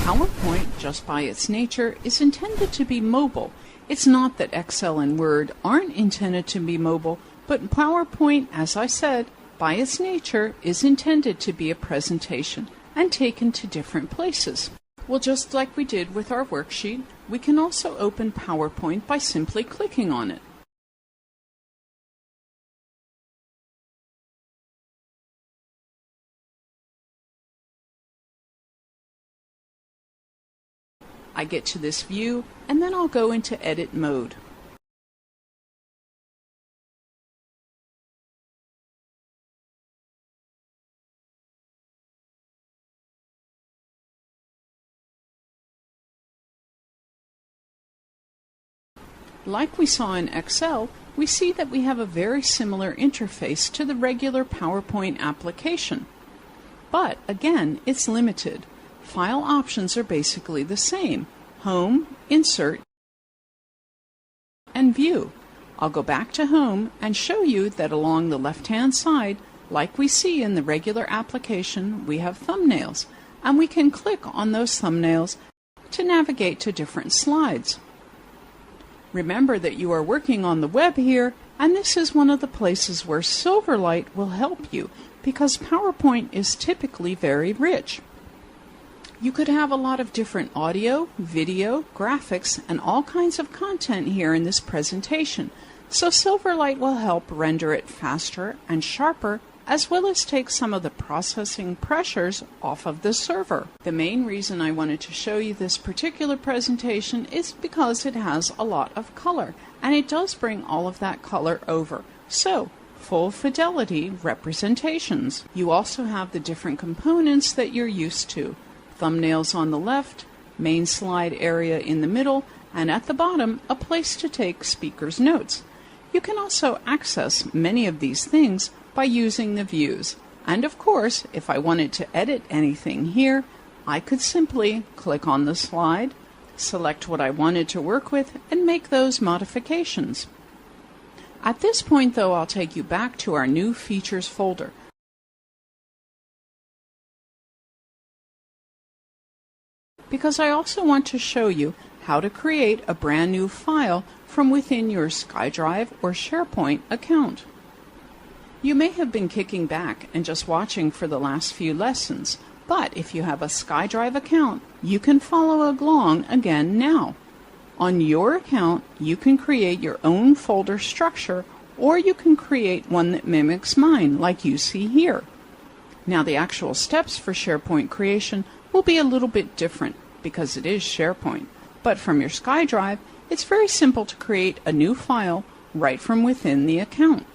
PowerPoint, just by its nature, is intended to be mobile. It's not that Excel and Word aren't intended to be mobile, but PowerPoint, as I said, by its nature, is intended to be a presentation and taken to different places. Well, just like we did with our worksheet, we can also open PowerPoint by simply clicking on it. I get to this view, and then I'll go into edit mode. Like we saw in Excel, we see that we have a very similar interface to the regular PowerPoint application. But again, it's limited. File options are basically the same: Home, Insert, and View. I'll go back to Home and show you that along the left-hand side, like we see in the regular application, we have thumbnails, and we can click on those thumbnails to navigate to different slides. Remember that you are working on the web here, and this is one of the places where Silverlight will help you, because PowerPoint is typically very rich. You could have a lot of different audio, video, graphics, and all kinds of content here in this presentation, so Silverlight will help render it faster and sharper, as well as take some of the processing pressures off of the server. The main reason I wanted to show you this particular presentation is because it has a lot of color, and it does bring all of that color over. So, full fidelity representations. You also have the different components that you're used to. Thumbnails on the left, main slide area in the middle, and at the bottom, a place to take speaker's notes. You can also access many of these things by using the views. And of course, if I wanted to edit anything here, I could simply click on the slide, select what I wanted to work with, and make those modifications. At this point, though, I'll take you back to our new features folder. Because I also want to show you how to create a brand new file from within your SkyDrive or SharePoint account. You may have been kicking back and just watching for the last few lessons, but if you have a SkyDrive account, you can follow along again now. On your account, you can create your own folder structure, or you can create one that mimics mine, like you see here. Now, the actual steps for SharePoint creation will be a little bit different, because it is SharePoint. But from your SkyDrive, it's very simple to create a new file right from within the account.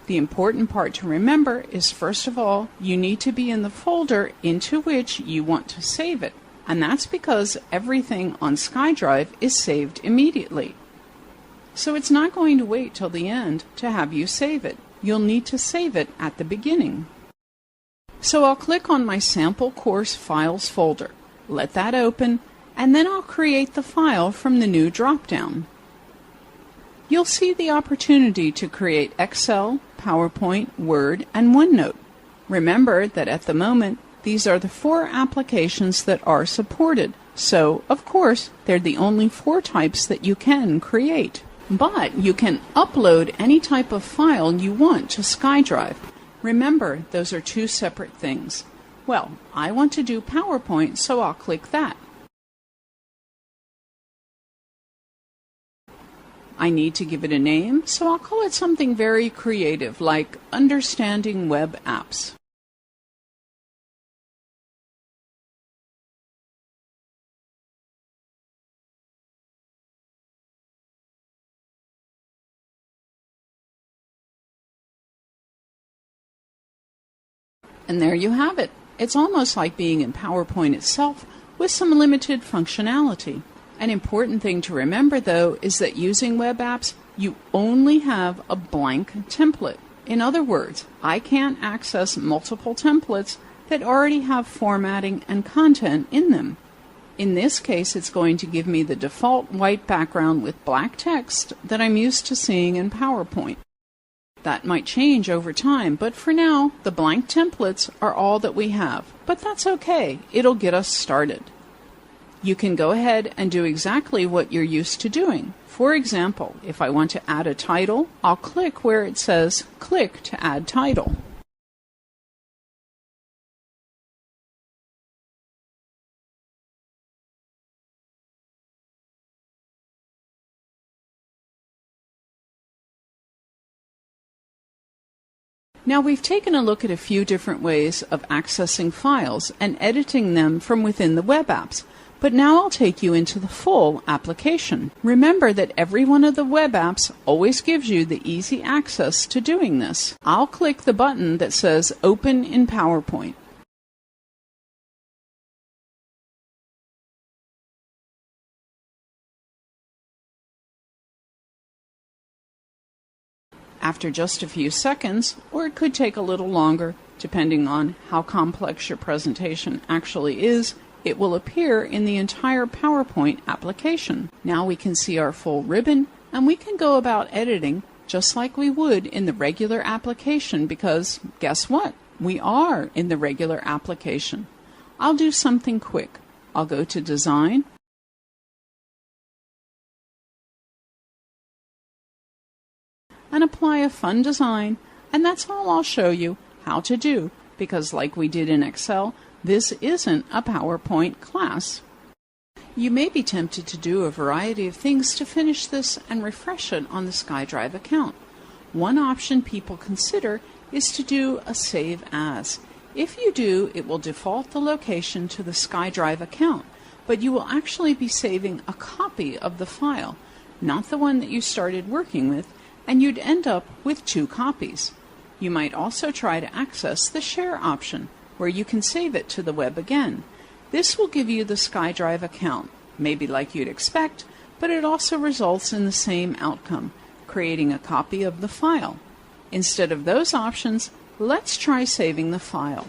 The important part to remember is, first of all, you need to be in the folder into which you want to save it. And that's because everything on SkyDrive is saved immediately. So it's not going to wait till the end to have you save it. You'll need to save it at the beginning. So I'll click on my sample course files folder. Let that open, and then I'll create the file from the new drop-down. You'll see the opportunity to create Excel, PowerPoint, Word, and OneNote. Remember that at the moment, these are the 4 applications that are supported. So, of course, they're the only 4 types that you can create. But you can upload any type of file you want to SkyDrive. Remember, those are 2 separate things. Well, I want to do PowerPoint, so I'll click that. I need to give it a name, so I'll call it something very creative, like Understanding Web Apps. And there you have it. It's almost like being in PowerPoint itself with some limited functionality. An important thing to remember, though, is that using web apps, you only have a blank template. In other words, I can't access multiple templates that already have formatting and content in them. In this case, it's going to give me the default white background with black text that I'm used to seeing in PowerPoint. That might change over time, but for now, the blank templates are all that we have. But that's okay. It'll get us started. You can go ahead and do exactly what you're used to doing. For example, if I want to add a title, I'll click where it says "Click to add title." Now we've taken a look at a few different ways of accessing files and editing them from within the web apps, but now I'll take you into the full application. Remember that every one of the web apps always gives you the easy access to doing this. I'll click the button that says Open in PowerPoint. After just a few seconds, or it could take a little longer, depending on how complex your presentation actually is, it will appear in the entire PowerPoint application. Now we can see our full ribbon, and we can go about editing just like we would in the regular application, because guess what? We are in the regular application. I'll do something quick. I'll go to Design, and apply a fun design, and that's all I'll show you how to do, because like we did in Excel, this isn't a PowerPoint class. You may be tempted to do a variety of things to finish this and refresh it on the SkyDrive account. One option people consider is to do a Save As. If you do, it will default the location to the SkyDrive account, but you will actually be saving a copy of the file, not the one that you started working with, and you'd end up with 2 copies. You might also try to access the Share option, where you can save it to the web again. This will give you the SkyDrive account, maybe like you'd expect, but it also results in the same outcome, creating a copy of the file. Instead of those options, let's try saving the file.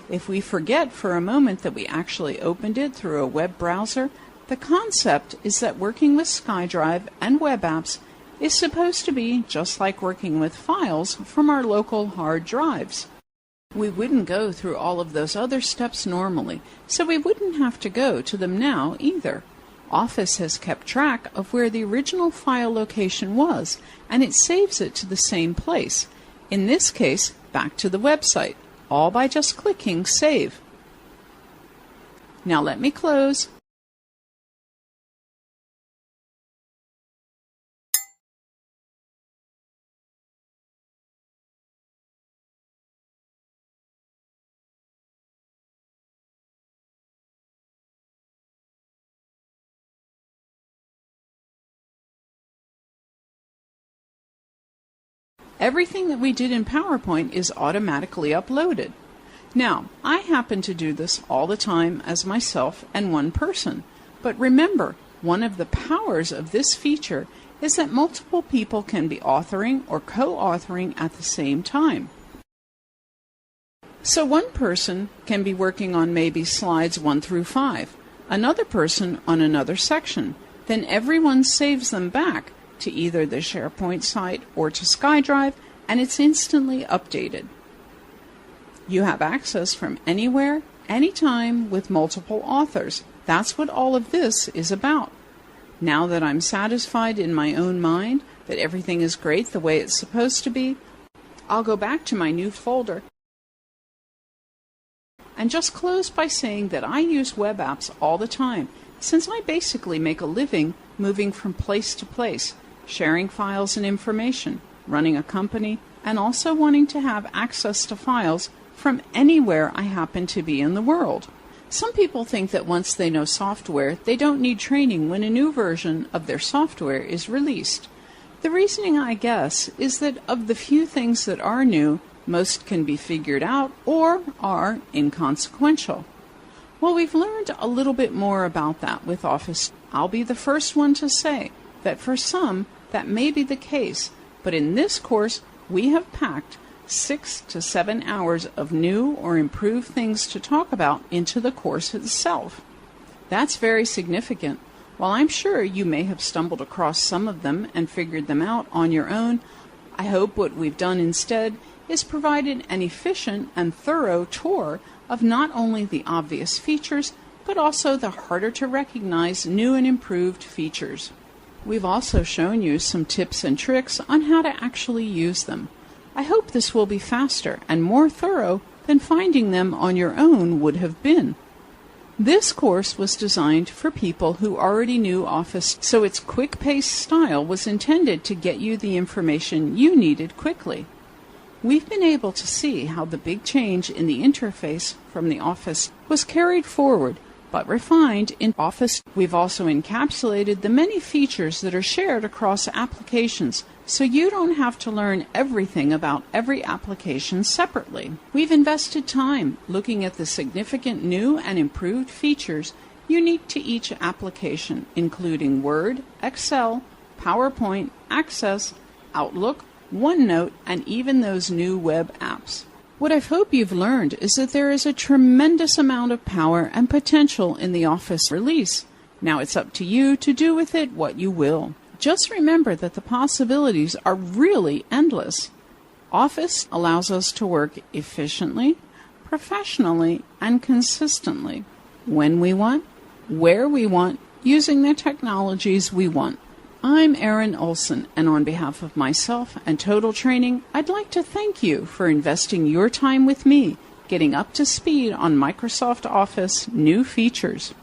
If we forget for a moment that we actually opened it through a web browser, the concept is that working with SkyDrive and web apps is supposed to be just like working with files from our local hard drives. We wouldn't go through all of those other steps normally, so we wouldn't have to go to them now either. Office has kept track of where the original file location was, and it saves it to the same place. In this case, back to the website, all by just clicking Save. Now let me close. Everything that we did in PowerPoint is automatically uploaded. Now, I happen to do this all the time as myself and one person, but remember, one of the powers of this feature is that multiple people can be authoring or co-authoring at the same time. So one person can be working on maybe slides 1 through 5, another person on another section, then everyone saves them back to either the SharePoint site or to SkyDrive, and it's instantly updated. You have access from anywhere, anytime, with multiple authors. That's what all of this is about. Now that I'm satisfied in my own mind that everything is great the way it's supposed to be, I'll go back to my new folder and just close by saying that I use web apps all the time, since I basically make a living moving from place to place, sharing files and information, running a company, and also wanting to have access to files from anywhere I happen to be in the world. Some people think that once they know software, they don't need training when a new version of their software is released. The reasoning, I guess, is that of the few things that are new, most can be figured out or are inconsequential. Well, we've learned a little bit more about that with Office. I'll be the first one to say that for some, that may be the case, but in this course, we have packed 6 to 7 hours of new or improved things to talk about into the course itself. That's very significant. While I'm sure you may have stumbled across some of them and figured them out on your own, I hope what we've done instead is provided an efficient and thorough tour of not only the obvious features, but also the harder to recognize new and improved features. We've also shown you some tips and tricks on how to actually use them. I hope this will be faster and more thorough than finding them on your own would have been. This course was designed for people who already knew Office, so its quick-paced style was intended to get you the information you needed quickly. We've been able to see how the big change in the interface from the Office was carried forward but refined in Office. We've also encapsulated the many features that are shared across applications, so you don't have to learn everything about every application separately. We've invested time looking at the significant new and improved features unique to each application, including Word, Excel, PowerPoint, Access, Outlook, OneNote, and even those new web apps. What I hope you've learned is that there is a tremendous amount of power and potential in the Office release. Now it's up to you to do with it what you will. Just remember that the possibilities are really endless. Office allows us to work efficiently, professionally, and consistently, when we want, where we want, using the technologies we want. I'm Erin Olson, and on behalf of myself and Total Training, I'd like to thank you for investing your time with me, getting up to speed on Microsoft Office new features.